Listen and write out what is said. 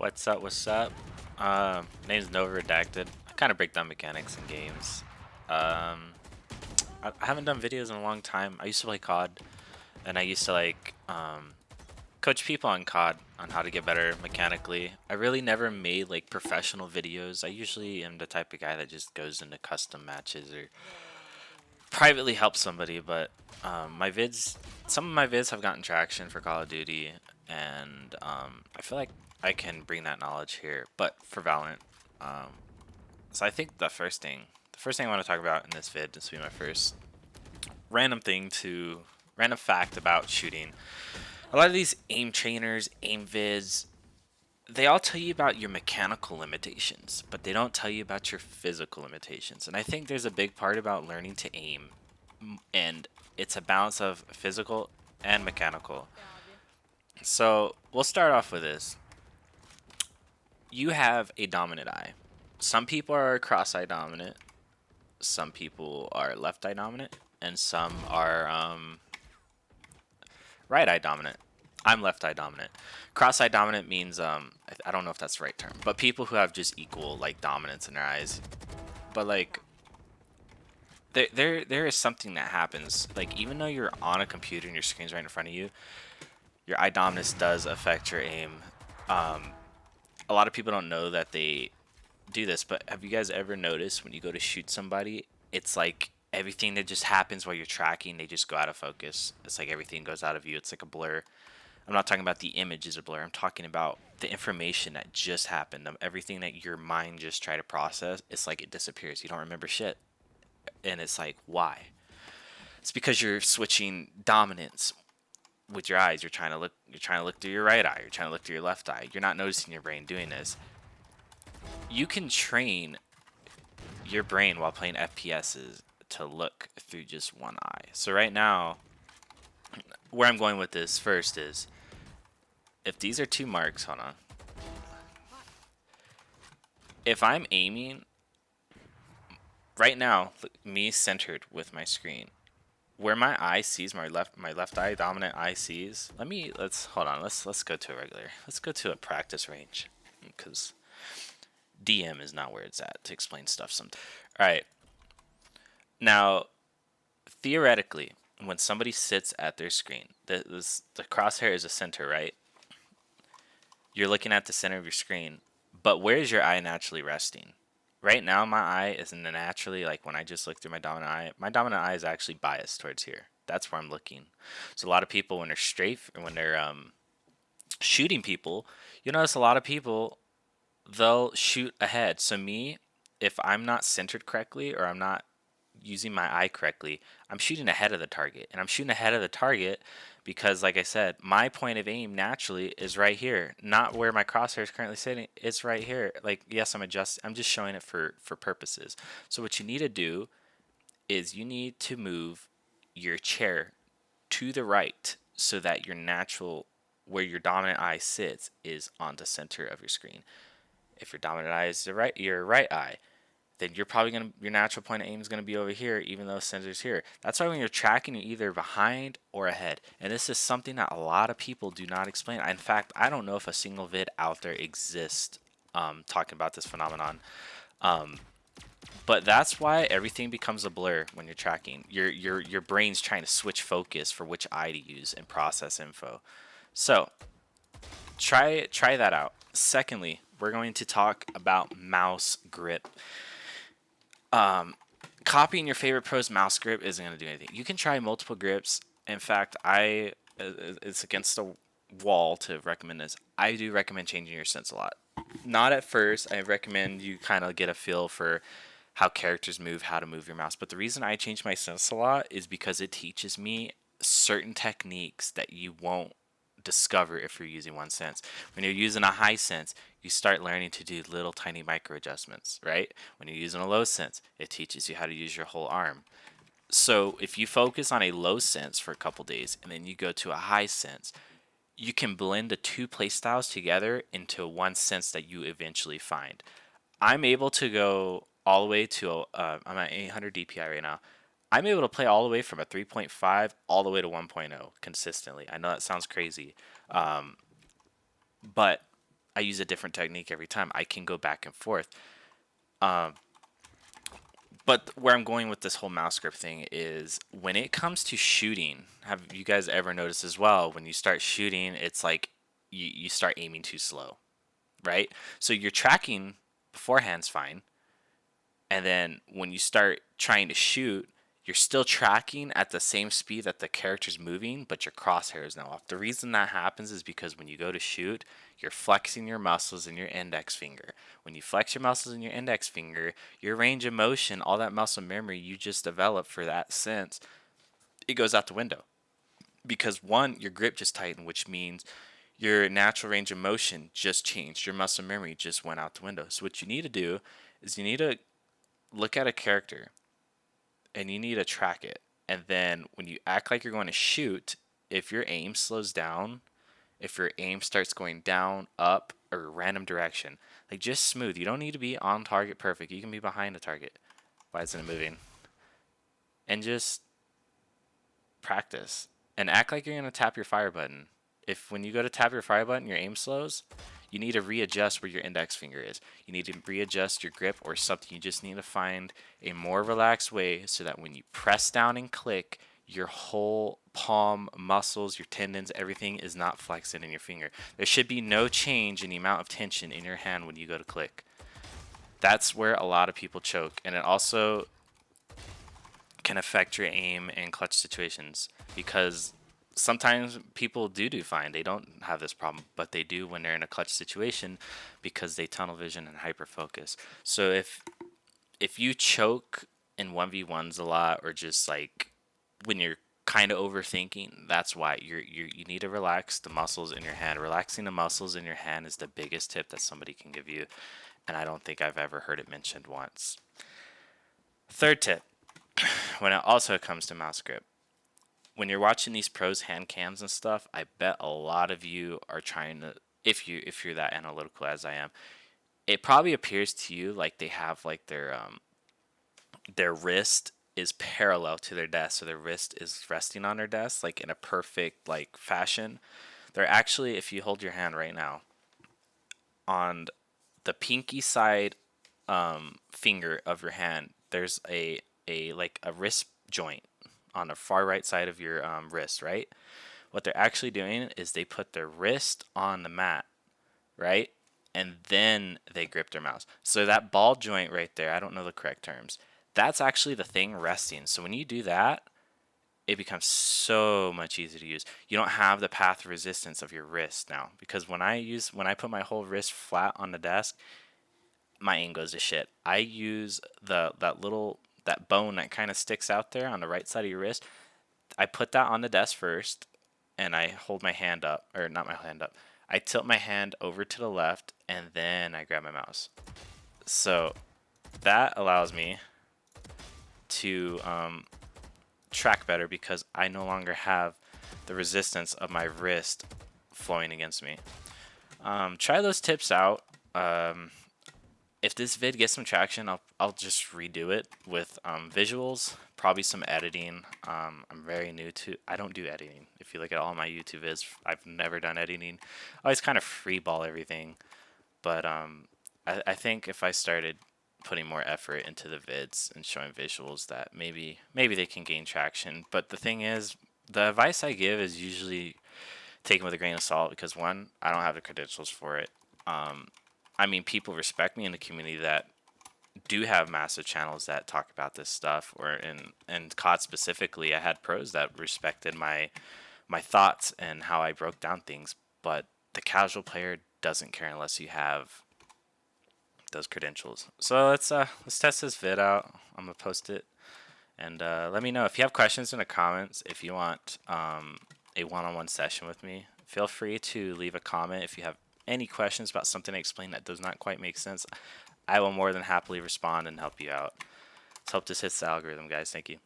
What's up? What's up? Name's Nova Redacted. I kind of break down mechanics in games. Um, I haven't done videos in a long time. I used to play COD, and I used to coach people on COD on how to get better mechanically. I really never made like professional videos. I usually am the type of guy that just goes into custom matches or privately helps somebody. But some of my vids have gotten traction for Call of Duty, and I feel like I can bring that knowledge here. But for Valorant, um, so I think the first thing I want to talk about in this vid, this will be my first random fact about shooting. A lot of these aim trainers, aim vids, they all tell you about your mechanical limitations, but they don't tell you about your physical limitations. And I think there's a big part about learning to aim, and it's a balance of physical and mechanical. So we'll start off with this. You have a dominant eye. Some people are cross-eye dominant, some people are left-eye dominant, and some are right-eye dominant. I'm left-eye dominant. Cross-eye dominant means I don't know if that's the right term, but people who have just equal like dominance in their eyes. But like there is something that happens. Like even though you're on a computer and your screen's right in front of you, your eye dominance does affect your aim. A lot of people don't know that they do this, but have you guys ever noticed when you go to shoot somebody, it's like everything that just happens while you're tracking, they just go out of focus. It's like everything goes out of view. It's like a blur. I'm not talking about the image is a blur. I'm talking about the information that just happened. Everything that your mind just tried to process, it's like it disappears. You don't remember shit. And it's like, why? It's because you're switching dominance with your eyes. You're trying to look through your right eye. You're trying to look through your left eye. You're not noticing your brain doing this. You can train your brain while playing FPSs to look through just one eye. So right now, where I'm going with this first is, if these are two marks, hold on. If I'm aiming right now, me centered with my screen, where my eye sees my left eye dominant eye sees. Let's hold on. Let's go to a regular. Let's go to a practice range, because DM is not where it's at to explain stuff sometimes. All right. Now, theoretically, when somebody sits at their screen, the crosshair is a center, right? You're looking at the center of your screen, but where is your eye naturally resting? Right now, my eye isn't naturally, like when I just look through my dominant eye is actually biased towards here. That's where I'm looking. So a lot of people, when they're shooting people, you notice a lot of people, they'll shoot ahead. So me, if I'm not centered correctly or I'm not using my eye correctly, I'm shooting ahead of the target. And I'm shooting ahead of the target because, like I said, my point of aim naturally is right here, not where my crosshair is currently sitting. It's right here. Like, yes, I'm just showing it for purposes. So what you need to do is you need to move your chair to the right so that your natural, where your dominant eye sits, is on the center of your screen. If your dominant eye is your right eye, then you're probably your natural point of aim is gonna be over here, even though center's here. That's why when you're tracking, you're either behind or ahead. And this is something that a lot of people do not explain. In fact, I don't know if a single vid out there exists talking about this phenomenon. But that's why everything becomes a blur when you're tracking. Your brain's trying to switch focus for which eye to use and process info. So try that out. Secondly, we're going to talk about mouse grip. Copying your favorite pro's mouse grip isn't going to do anything. You can try multiple grips. In fact, it's against the wall to recommend this. I do recommend changing your sense a lot. Not at first. I recommend you kind of get a feel for how characters move, how to move your mouse. But the reason I change my sense a lot is because it teaches me certain techniques that you won't discover if you're using one sense. When you're using a high sense, you start learning to do little tiny micro adjustments, right? When you're using a low sense, it teaches you how to use your whole arm. So if you focus on a low sense for a couple days and then you go to a high sense, you can blend the two play styles together into one sense that you eventually find. I'm able to go all the way to I'm at 800 DPI right now. I'm able to play all the way from a 3.5 all the way to 1.0 consistently. I know that sounds crazy, but I use a different technique every time. I can go back and forth. Um, but where I'm going with this whole mouse grip thing is when it comes to shooting, have you guys ever noticed as well, when you start shooting, it's like you start aiming too slow, right? So your tracking beforehand's fine. And then when you start trying to shoot, you're still tracking at the same speed that the character's moving, but your crosshair is now off. The reason that happens is because when you go to shoot, you're flexing your muscles in your index finger. When you flex your muscles in your index finger, your range of motion, all that muscle memory you just developed for that sense, it goes out the window. Because one, your grip just tightened, which means your natural range of motion just changed. Your muscle memory just went out the window. So what you need to do is you need to look at a character and you need to track it. And then when you act like you're going to shoot, if your aim slows down, if your aim starts going down, up, or random direction, like just smooth. You don't need to be on target perfect. You can be behind the target. Why isn't it moving? And just practice and act like you're going to tap your fire button. If when you go to tap your fire button, your aim slows, you need to readjust where your index finger is. You need to readjust your grip or something. You just need to find a more relaxed way so that when you press down and click, your whole palm, muscles, your tendons, everything is not flexing in your finger. There should be no change in the amount of tension in your hand when you go to click. That's where a lot of people choke. And it also can affect your aim in clutch situations because sometimes people do fine. They don't have this problem, but they do when they're in a clutch situation because they tunnel vision and hyper focus. So if you choke in 1v1s a lot or just like when you're kind of overthinking, that's why you need to relax the muscles in your hand. Relaxing the muscles in your hand is the biggest tip that somebody can give you, and I don't think I've ever heard it mentioned once. Third tip, when it also comes to mouse grip, when you're watching these pros hand cams and stuff, I bet a lot of you are trying to, if you're that analytical as I am, it probably appears to you like they have like their wrist is parallel to their desk, so their wrist is resting on their desk like in a perfect like fashion. They're actually, if you hold your hand right now, on the pinky side finger of your hand, there's a like a wrist joint on the far right side of your wrist, right? What they're actually doing is they put their wrist on the mat, right? And then they grip their mouse. So that ball joint right there, I don't know the correct terms, that's actually the thing resting. So when you do that, it becomes so much easier to use. You don't have the path of resistance of your wrist now, because when I put my whole wrist flat on the desk, my aim goes to shit. I use that bone that kind of sticks out there on the right side of your wrist. I put that on the desk first, and I hold my hand up, or not my hand up. I tilt my hand over to the left, and then I grab my mouse. So that allows me to track better because I no longer have the resistance of my wrist flowing against me. Try those tips out. If this vid gets some traction, I'll just redo it with visuals, probably some editing. I'm very new to, I don't do editing. If you look at all my YouTube vids, I've never done editing. I always kind of freeball everything. But I think if I started putting more effort into the vids and showing visuals, that maybe they can gain traction. But the thing is, the advice I give is usually taken with a grain of salt because one, I don't have the credentials for it. I mean, people respect me in the community that do have massive channels that talk about this stuff, or in COD specifically, I had pros that respected my thoughts and how I broke down things. But the casual player doesn't care unless you have those credentials. So let's test this vid out. I'm gonna post it, and let me know if you have questions in the comments. If you want a one-on-one session with me, feel free to leave a comment. If you have any questions about something I explained that does not quite make sense, I will more than happily respond and help you out. Let's hope this hits the algorithm, guys. Thank you.